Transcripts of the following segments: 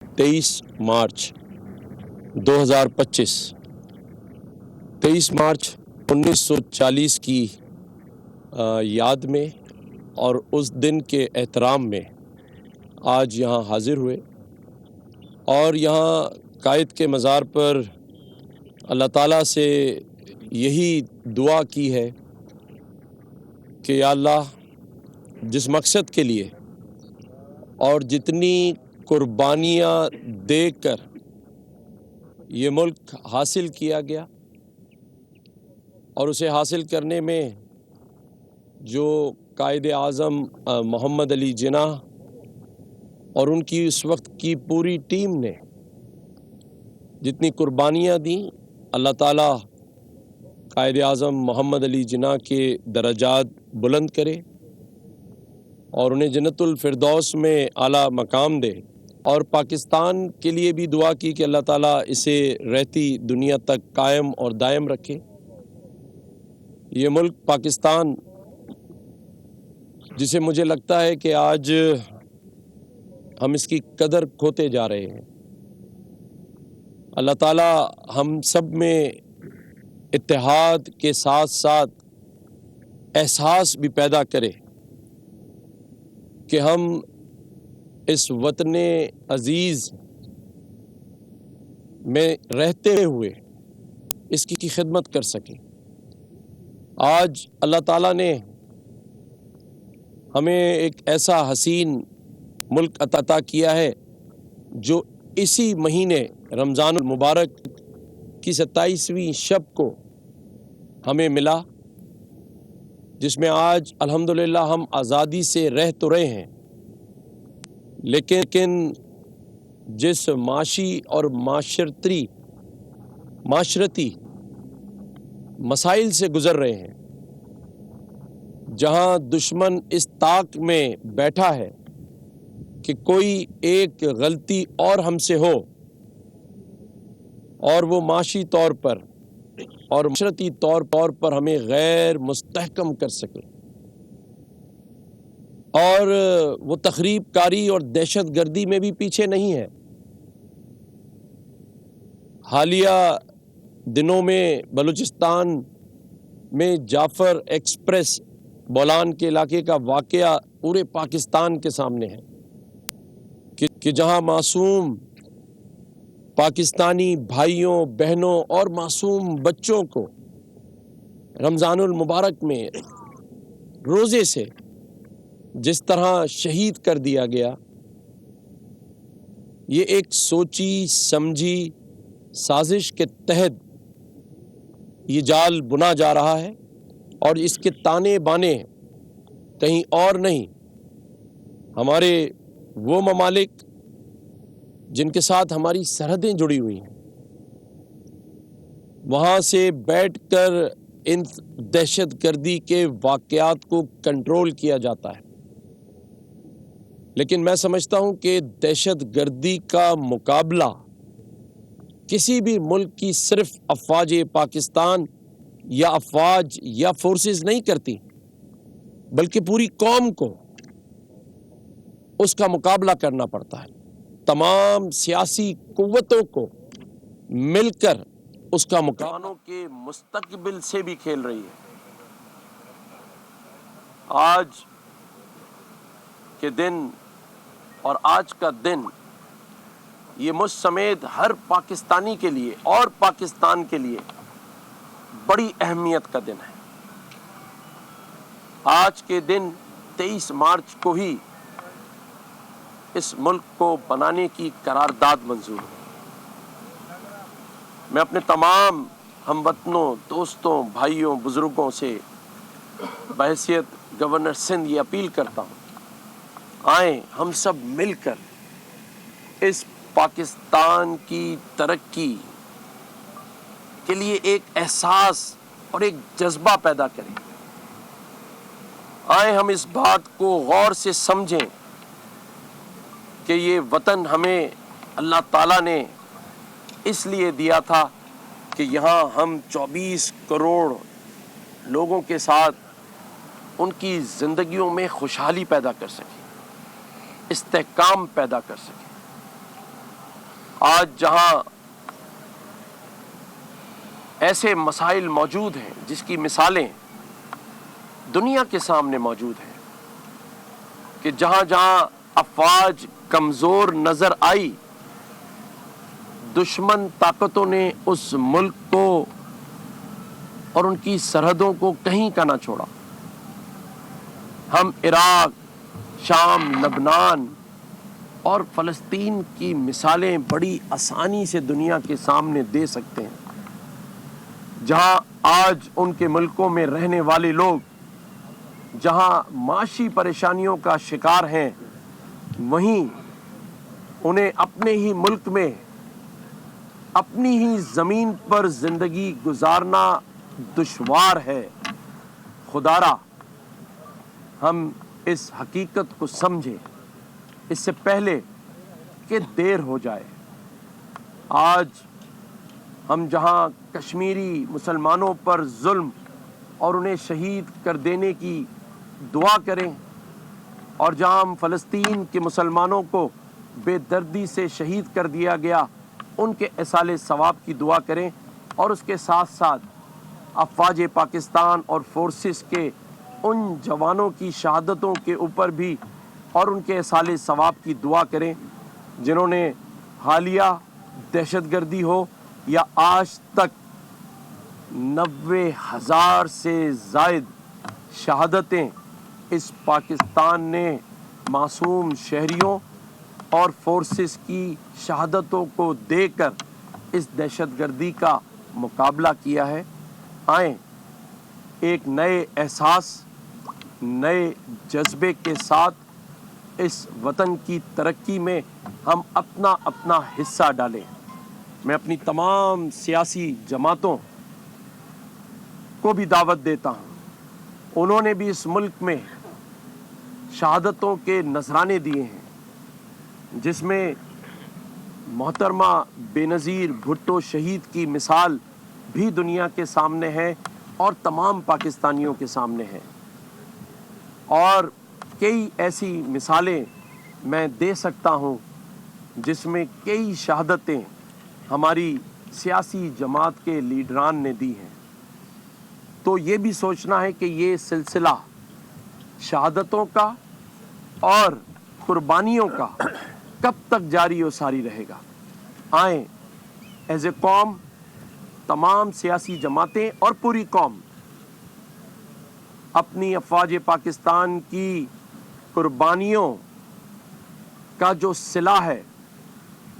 23 مارچ 2025 23 مارچ 1940 کی یاد میں اور اس دن کے احترام میں آج یہاں حاضر ہوئے اور یہاں قائد کے مزار پر اللہ تعالیٰ سے یہی دعا کی ہے کہ یا اللہ، جس مقصد کے لیے اور جتنی قربانیاں دے کر یہ ملک حاصل کیا گیا اور اسے حاصل کرنے میں جو قائد اعظم محمد علی جناح اور ان کی اس وقت کی پوری ٹیم نے جتنی قربانیاں دیں، اللہ تعالیٰ قائد اعظم محمد علی جناح کے درجات بلند کرے اور انہیں جنت الفردوس میں اعلیٰ مقام دے، اور پاکستان کے لیے بھی دعا کی کہ اللہ تعالیٰ اسے رہتی دنیا تک قائم اور دائم رکھے۔ یہ ملک پاکستان، جسے مجھے لگتا ہے کہ آج ہم اس کی قدر کھوتے جا رہے ہیں، اللہ تعالیٰ ہم سب میں اتحاد کے ساتھ ساتھ احساس بھی پیدا کرے کہ ہم اس وطن عزیز میں رہتے ہوئے اس کی خدمت کر سکیں۔ آج اللہ تعالیٰ نے ہمیں ایک ایسا حسین ملک عطا کیا ہے جو اسی مہینے رمضان المبارک کی 27ویں شب کو ہمیں ملا، جس میں آج الحمدللہ ہم آزادی سے رہ تو رہے ہیں، لیکن جس معاشی اور معاشرتی مسائل سے گزر رہے ہیں، جہاں دشمن اس طاق میں بیٹھا ہے کہ کوئی ایک غلطی اور ہم سے ہو اور وہ معاشی طور پر اور معاشرتی طور پر ہمیں غیر مستحکم کر سکے، اور وہ تخریب کاری اور دہشت گردی میں بھی پیچھے نہیں ہے۔ حالیہ دنوں میں بلوچستان میں جعفر ایکسپریس بولان کے علاقے کا واقعہ پورے پاکستان کے سامنے ہے کہ جہاں معصوم پاکستانی بھائیوں بہنوں اور معصوم بچوں کو رمضان المبارک میں روزے سے جس طرح شہید کر دیا گیا، یہ ایک سوچی سمجھی سازش کے تحت یہ جال بنا جا رہا ہے، اور اس کے تانے بانے کہیں اور نہیں، ہمارے وہ ممالک جن کے ساتھ ہماری سرحدیں جڑی ہوئی ہیں، وہاں سے بیٹھ کر ان دہشت گردی کے واقعات کو کنٹرول کیا جاتا ہے۔ لیکن میں سمجھتا ہوں کہ دہشت گردی کا مقابلہ کسی بھی ملک کی صرف افواج پاکستان یا افواج یا فورسز نہیں کرتی، بلکہ پوری قوم کو اس کا مقابلہ کرنا پڑتا ہے۔ تمام سیاسی قوتوں کو مل کر اس کا مقابلہ کے مستقبل سے بھی کھیل رہی ہے۔ آج کے دن اور آج کا دن یہ مجھ سمیت ہر پاکستانی کے لیے اور پاکستان کے لیے بڑی اہمیت کا دن ہے۔ آج کے دن 23 مارچ کو ہی اس ملک کو بنانے کی قرارداد منظور ہوئی۔ میں اپنے تمام ہم وطنوں، دوستوں، بھائیوں، بزرگوں سے بحیثیت گورنر سندھ یہ اپیل کرتا ہوں، آئیں ہم سب مل کر اس پاکستان کی ترقی کے لیے ایک احساس اور ایک جذبہ پیدا کریں۔ آئیں ہم اس بات کو غور سے سمجھیں کہ یہ وطن ہمیں اللہ تعالیٰ نے اس لیے دیا تھا کہ یہاں ہم 24 کروڑ لوگوں کے ساتھ ان کی زندگیوں میں خوشحالی پیدا کر سکیں، استحکام پیدا کر سکیں۔ آج جہاں ایسے مسائل موجود ہیں جس کی مثالیں دنیا کے سامنے موجود ہیں کہ جہاں جہاں افواج کمزور نظر آئی، دشمن طاقتوں نے اس ملک کو اور ان کی سرحدوں کو کہیں کا نہ چھوڑا۔ ہم عراق، شام، لبنان اور فلسطین کی مثالیں بڑی آسانی سے دنیا کے سامنے دے سکتے ہیں، جہاں آج ان کے ملکوں میں رہنے والے لوگ جہاں معاشی پریشانیوں کا شکار ہیں، وہیں انہیں اپنے ہی ملک میں اپنی ہی زمین پر زندگی گزارنا دشوار ہے۔ خدارا ہم اس حقیقت کو سمجھیں اس سے پہلے کہ دیر ہو جائے۔ آج ہم جہاں کشمیری مسلمانوں پر ظلم اور انہیں شہید کر دینے کی دعا کریں، اور جہاں ہم فلسطین کے مسلمانوں کو بے دردی سے شہید کر دیا گیا ان کے اصالِ ثواب کی دعا کریں، اور اس کے ساتھ ساتھ افواج پاکستان اور فورسز کے ان جوانوں کی شہادتوں کے اوپر بھی اور ان کے اصالِ ثواب کی دعا کریں جنہوں نے حالیہ دہشت گردی ہو یا آج تک 90,000 سے زائد شہادتیں اس پاکستان نے معصوم شہریوں اور فورسز کی شہادتوں کو دے کر اس دہشت گردی کا مقابلہ کیا ہے۔ آئیں ایک نئے احساس، نئے جذبے کے ساتھ اس وطن کی ترقی میں ہم اپنا حصہ ڈالیں۔ میں اپنی تمام سیاسی جماعتوں کو بھی دعوت دیتا ہوں، انہوں نے بھی اس ملک میں شہادتوں کے نذرانے دیے ہیں، جس میں محترمہ بے نظیر بھٹو شہید کی مثال بھی دنیا کے سامنے ہے اور تمام پاکستانیوں کے سامنے ہے، اور کئی ایسی مثالیں میں دے سکتا ہوں جس میں کئی شہادتیں ہماری سیاسی جماعت کے لیڈران نے دی ہیں۔ تو یہ بھی سوچنا ہے کہ یہ سلسلہ شہادتوں کا اور قربانیوں کا کب تک جاری و ساری رہے گا۔ آئیں ایز اے قوم، تمام سیاسی جماعتیں اور پوری قوم اپنی افواج پاکستان کی قربانیوں کا جو صلہ ہے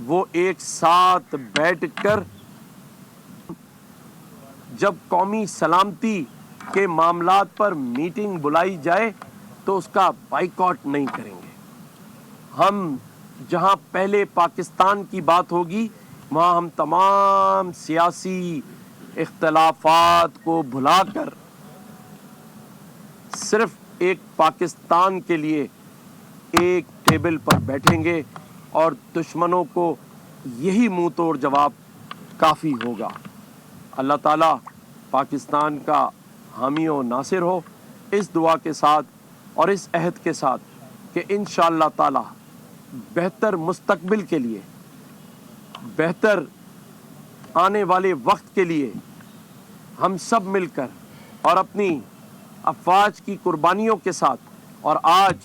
وہ ایک ساتھ بیٹھ کر جب قومی سلامتی کے معاملات پر میٹنگ بلائی جائے تو اس کا بائیکاٹ نہیں کریں گے۔ ہم جہاں پہلے پاکستان کی بات ہوگی وہاں ہم تمام سیاسی اختلافات کو بھلا کر صرف ایک پاکستان کے لیے ایک ٹیبل پر بیٹھیں گے، اور دشمنوں کو یہی منہ توڑ جواب کافی ہوگا۔ اللہ تعالیٰ پاکستان کا حامی و ناصر ہو، اس دعا کے ساتھ اور اس عہد کے ساتھ کہ انشاءاللہ تعالیٰ بہتر مستقبل کے لیے، بہتر آنے والے وقت کے لیے ہم سب مل کر اور اپنی افواج کی قربانیوں کے ساتھ، اور آج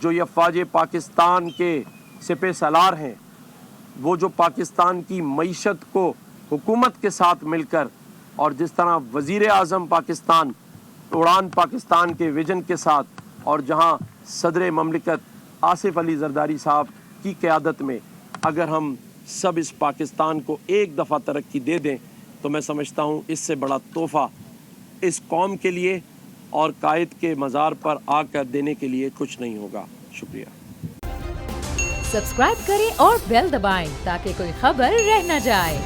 جو یہ افواج پاکستان کے سپہ سالار ہیں، وہ جو پاکستان کی معیشت کو حکومت کے ساتھ مل کر، اور جس طرح وزیر اعظم پاکستان اڑان پاکستان کے ویژن کے ساتھ، اور جہاں صدر مملکت آصف علی زرداری صاحب کی قیادت میں اگر ہم سب اس پاکستان کو ایک دفعہ ترقی دے دیں تو میں سمجھتا ہوں اس سے بڑا تحفہ اس قوم کے لیے اور قائد کے مزار پر آ کر دینے کے لیے کچھ نہیں ہوگا۔ شکریہ۔ سبسکرائب کریں اور بیل دبائیں تاکہ کوئی خبر رہ نہ جائے۔